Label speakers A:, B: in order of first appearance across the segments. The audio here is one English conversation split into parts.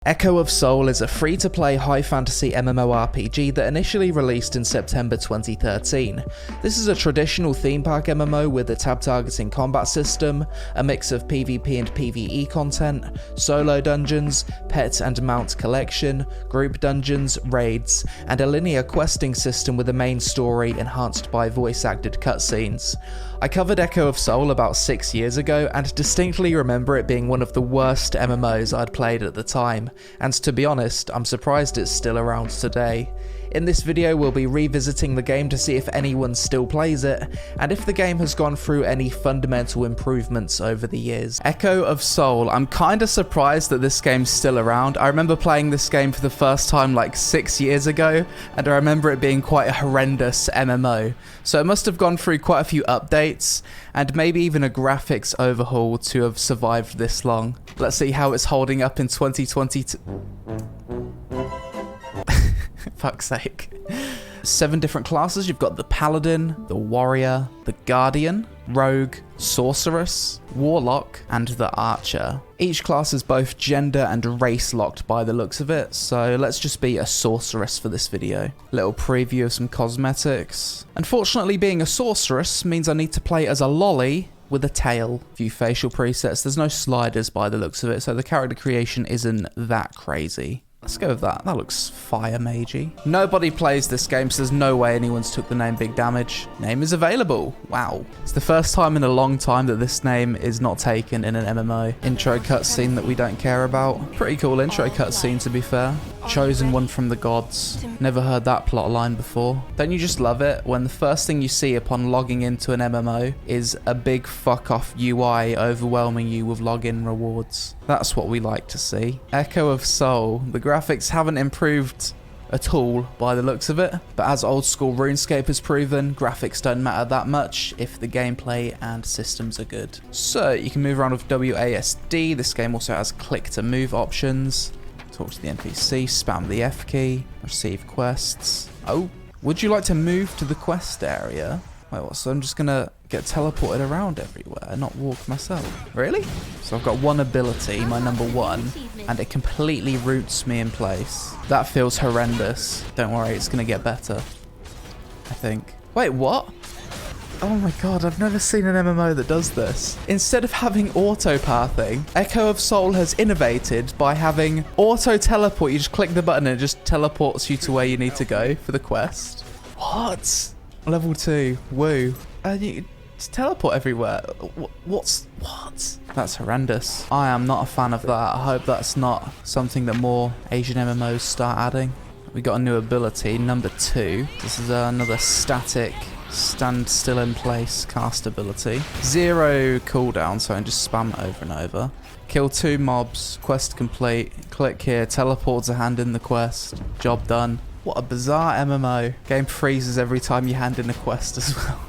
A: Echo of Soul is a free-to-play high fantasy MMORPG that initially released in September 2013. This is a traditional theme park MMO with a tab targeting combat system, a mix of PvP and PVE content, solo dungeons, pet and mount collection, group dungeons, raids, and a linear questing system with a main story enhanced by voice-acted cutscenes. I covered Echo of Soul about 6 years ago and distinctly remember it being one of the worst MMOs I'd played at the time, and to be honest, I'm surprised it's still around today. In this video we'll be revisiting the game to see if anyone still plays it, and if the game has gone through any fundamental improvements over the years. Echo of Soul, I'm kinda surprised that this game's still around. I remember playing this game for the first time like 6 years ago, and I remember it being quite a horrendous MMO. So it must have gone through quite a few updates, and maybe even a graphics overhaul to have survived this long. Let's see how it's holding up in 2022. Fuck's sake. 7 different classes. You've got the Paladin, the Warrior, the Guardian, Rogue, Sorceress, Warlock, and the Archer. Each class is both gender and race locked by the looks of it, so let's just be a Sorceress for this video. Little preview of some cosmetics. Unfortunately, being a Sorceress means I need to play as a lolly with a tail. Few facial presets. There's no sliders by the looks of it, so the character creation isn't that crazy. Let's go with that. That looks fire magey. Nobody plays this game, so there's no way anyone's took the name Big Damage. Name is available. Wow. It's the first time in a long time that this name is not taken in an MMO. Intro cutscene that we don't care about. Pretty cool intro cutscene, to be fair. Chosen one from the gods. Never heard that plot line before. Don't you just love it when the first thing you see upon logging into an MMO is a big fuck off UI overwhelming you with login rewards? That's what we like to see. Echo of Soul. The graphics haven't improved at all by the looks of it, but as old school RuneScape has proven, graphics don't matter that much if the gameplay and systems are good. So you can move around with WASD. This game also has click to move options. Talk to the NPC, spam the F key, receive quests. Oh, would you like to move to the quest area? Wait, what? So I'm just gonna get teleported around everywhere, not walk myself? Really? So I've got one ability, my number 1, and it completely roots me in place. That feels horrendous. Don't worry, it's gonna get better, I think. Wait, what? Oh my god, I've never seen an MMO that does this. Instead of having auto-pathing, Echo of Soul has innovated by having auto-teleport. You just click the button and it just teleports you to where you need to go for the quest. What? Level 2. Woo. You just teleport everywhere. What? That's horrendous. I am not a fan of that. I hope that's not something that more Asian MMOs start adding. We got a new ability, number 2. This is another static, stand still in place cast ability. 0 cooldown, so I can just spam it over and over. Kill 2 mobs, quest complete. Click here, teleport to hand in the quest. Job done. What a bizarre MMO. Game freezes every time you hand in a quest as well.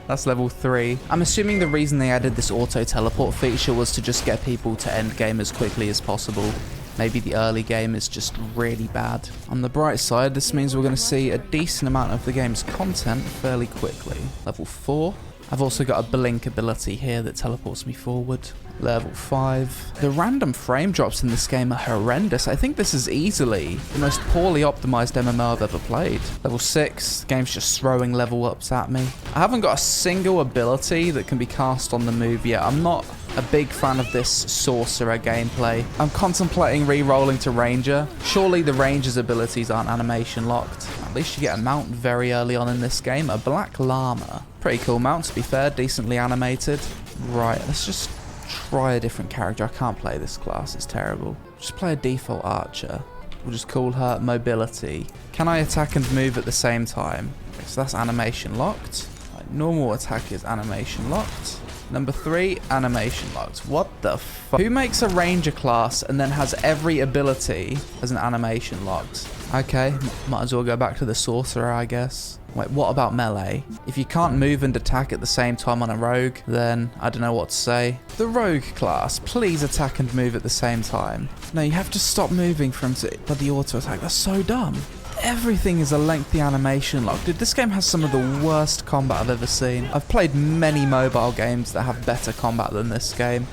A: That's level 3. I'm assuming the reason they added this auto teleport feature was to just get people to end game as quickly as possible. Maybe the early game is just really bad. On the bright side, this means we're going to see a decent amount of the game's content fairly quickly. Level 4. I've also got a blink ability here that teleports me forward. Level 5. The random frame drops in this game are horrendous. I think this is easily the most poorly optimized MMO I've ever played. Level 6. The game's just throwing level ups at me. I haven't got a single ability that can be cast on the move yet. I'm not a big fan of this sorcerer gameplay. I'm contemplating re-rolling to ranger. Surely the ranger's abilities aren't animation locked. At least you get a mount very early on in this game. A black llama. Pretty cool mount, to be fair. Decently animated. Right, let's just try a different character. I can't play this class, it's terrible. Just play a default archer. We'll just call her mobility. Can I attack and move at the same time? Okay, so that's animation locked. Right, normal attack is animation locked. Number 3, animation locked. What the fuck? Who makes a ranger class and then has every ability as an animation locked? Okay, might as well go back to the sorcerer, I guess. Wait, what about melee? If you can't move and attack at the same time on a rogue, then I don't know what to say. The rogue class, please attack and move at the same time. No, you have to stop moving for him to bloody auto attack. That's so dumb. Everything is a lengthy animation lock. Dude, this game has some of the worst combat I've ever seen. I've played many mobile games that have better combat than this game.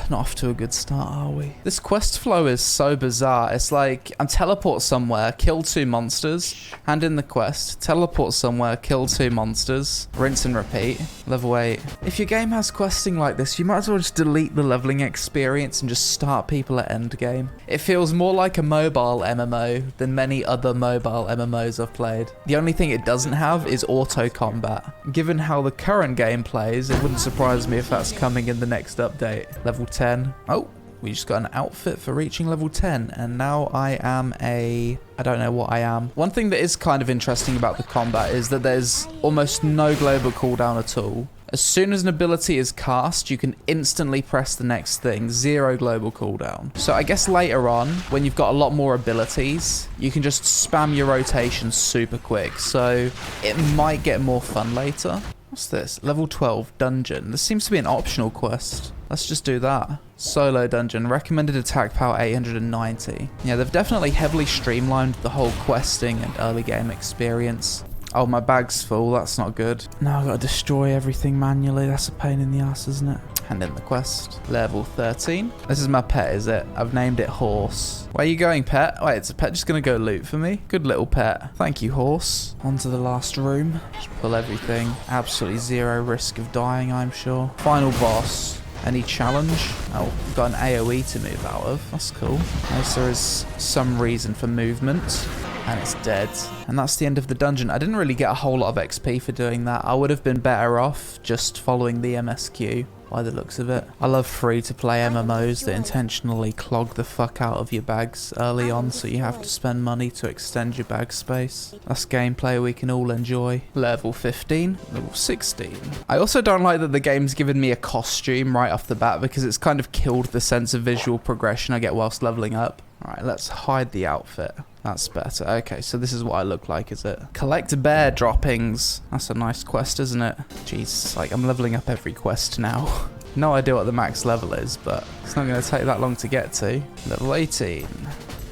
A: Not off to a good start, are we? This quest flow is so bizarre. It's like, I'm teleport somewhere, kill 2 monsters, hand in the quest, teleport somewhere, kill 2 monsters, rinse and repeat. Level 8. If your game has questing like this, you might as well just delete the leveling experience and just start people at endgame. It feels more like a mobile MMO than many other mobile MMOs I've played. The only thing it doesn't have is auto combat. Given how the current game plays, it wouldn't surprise me if that's coming in the next update. Level 10. Oh, we just got an outfit for reaching level 10, and now I am I don't know what I am. One thing that is kind of interesting about the combat is that there's almost no global cooldown at all. As soon as an ability is cast, you can instantly press the next thing. 0 global cooldown. So I guess later on, when you've got a lot more abilities, you can just spam your rotation super quick. So it might get more fun later. What's this? Level 12 dungeon. This seems to be an optional quest. Let's just do that. Solo dungeon. Recommended attack power 890. Yeah, they've definitely heavily streamlined the whole questing and early game experience. Oh, my bag's full. That's not good. Now I've got to destroy everything manually. That's a pain in the ass, isn't it? Hand in the quest. Level 13. This is my pet, is it? I've named it Horse. Where are you going, pet? Wait, is the pet just going to go loot for me? Good little pet. Thank you, Horse. On to the last room. Just pull everything. Absolutely 0 risk of dying, I'm sure. Final boss. Any challenge? Oh, we've got an AoE to move out of. That's cool. Nice, there is some reason for movement. And it's dead. And that's the end of the dungeon. I didn't really get a whole lot of XP for doing that. I would have been better off just following the MSQ by the looks of it. I love free-to-play MMOs that intentionally clog the fuck out of your bags early on, so you have to spend money to extend your bag space. That's gameplay we can all enjoy. Level 15, level 16. I also don't like that the game's given me a costume right off the bat, because it's kind of killed the sense of visual progression I get whilst leveling up. Alright, let's hide the outfit. That's better. Okay, so this is what I look like, is it? Collect bear droppings. That's a nice quest, isn't it? Jeez, like I'm leveling up every quest now. No idea what the max level is, but it's not going to take that long to get to. Level 18.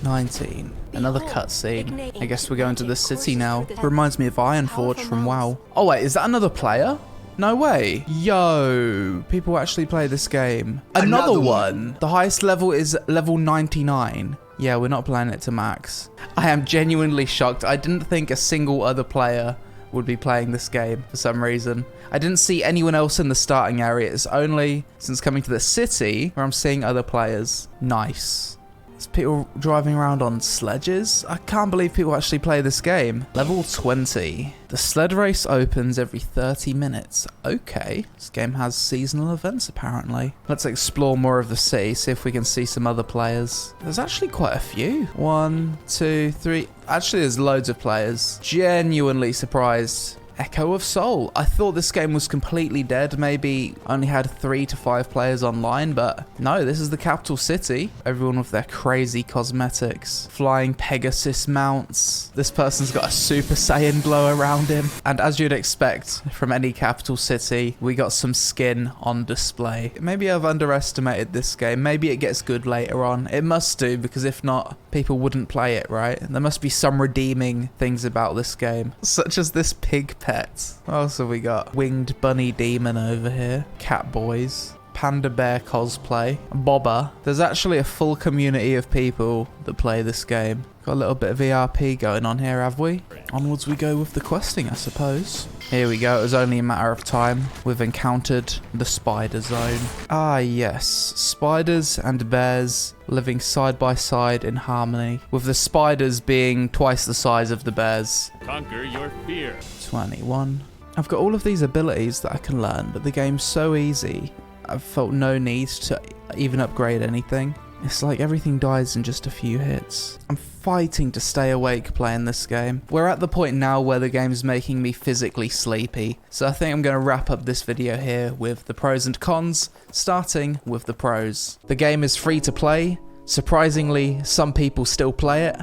A: 19. Another cutscene. I guess we're going to the city now. Reminds me of Ironforge from WoW. Oh wait, is that another player? No way. Yo, people actually play this game. Another one. The highest level is level 99. Yeah, we're not playing it to max. I am genuinely shocked. I didn't think a single other player would be playing this game for some reason. I didn't see anyone else in the starting area. It's only since coming to the city where I'm seeing other players. Nice. There's people driving around on sledges. I can't believe people actually play this game. Level 20. The sled race opens every 30 minutes. Okay. This game has seasonal events apparently. Let's explore more of the city, see if we can see some other players. There's actually quite a few. 1, 2, 3. Actually, there's loads of players. Genuinely surprised. Echo of Soul. I thought this game was completely dead, maybe only had 3 to 5 players online, but no, this is the capital city. Everyone with their crazy cosmetics. Flying Pegasus mounts. This person's got a Super Saiyan glow around him. And as you'd expect from any capital city, we got some skin on display. Maybe I've underestimated this game. Maybe it gets good later on. It must do, because if not, people wouldn't play it, right? There must be some redeeming things about this game, such as this pig pets. What else have we got? Winged bunny demon over here. Cat boys. Panda bear cosplay. Bobber. There's actually a full community of people that play this game. Got a little bit of ERP going on here, have we? Onwards we go with the questing, I suppose. Here we go. It was only a matter of time. We've encountered the spider zone. Ah, yes. Spiders and bears living side by side in harmony, with the spiders being twice the size of the bears.
B: Conquer your fear.
A: 21. I've got all of these abilities that I can learn, but the game's so easy. I've felt no need to even upgrade anything. It's like everything dies in just a few hits. I'm fighting to stay awake playing this game. We're at the point now where the game's making me physically sleepy, so I think I'm going to wrap up this video here with the pros and cons, starting with the pros. The game is free to play. Surprisingly, some people still play it.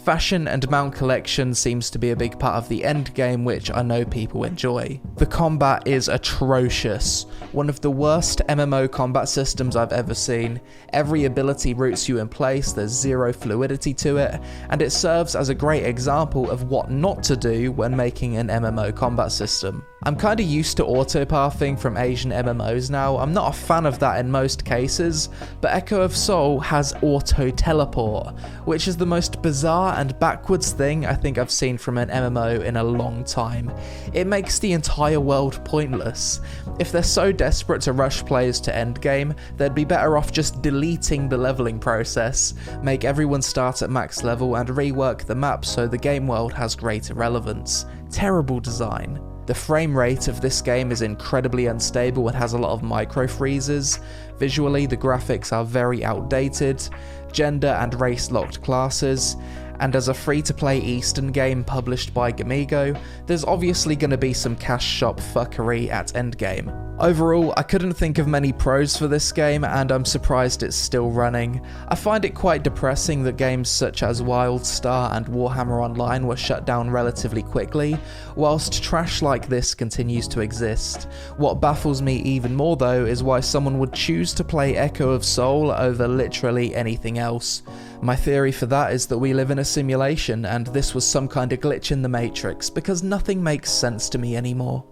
A: Fashion and mount collection seems to be a big part of the end game, which I know people enjoy. The combat is atrocious. One of the worst MMO combat systems I've ever seen. Every ability roots you in place, there's zero fluidity to it, and it serves as a great example of what not to do when making an MMO combat system. I'm kinda used to auto-pathing from Asian MMOs now. I'm not a fan of that in most cases, but Echo of Soul has auto-teleport, which is the most bizarre and backwards thing I think I've seen from an MMO in a long time. It makes the entire world pointless. If they're so desperate to rush players to endgame, they'd be better off just deleting the leveling process, make everyone start at max level and rework the map so the game world has greater relevance. Terrible design. The frame rate of this game is incredibly unstable and has a lot of micro freezes. Visually, the graphics are very outdated, gender and race locked classes, and as a free-to-play Eastern game published by Gamigo, there's obviously going to be some cash shop fuckery at endgame. Overall, I couldn't think of many pros for this game, and I'm surprised it's still running. I find it quite depressing that games such as WildStar and Warhammer Online were shut down relatively quickly, whilst trash like this continues to exist. What baffles me even more though is why someone would choose to play Echo of Soul over literally anything else. My theory for that is that we live in a simulation and this was some kind of glitch in the Matrix, because nothing makes sense to me anymore.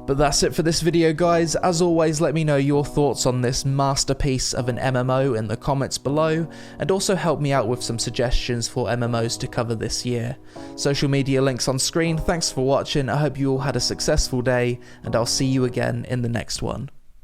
A: But that's it for this video guys. As always, let me know your thoughts on this masterpiece of an MMO in the comments below, and also help me out with some suggestions for MMOs to cover this year. Social media links on screen. Thanks for watching, I hope you all had a successful day, and I'll see you again in the next one.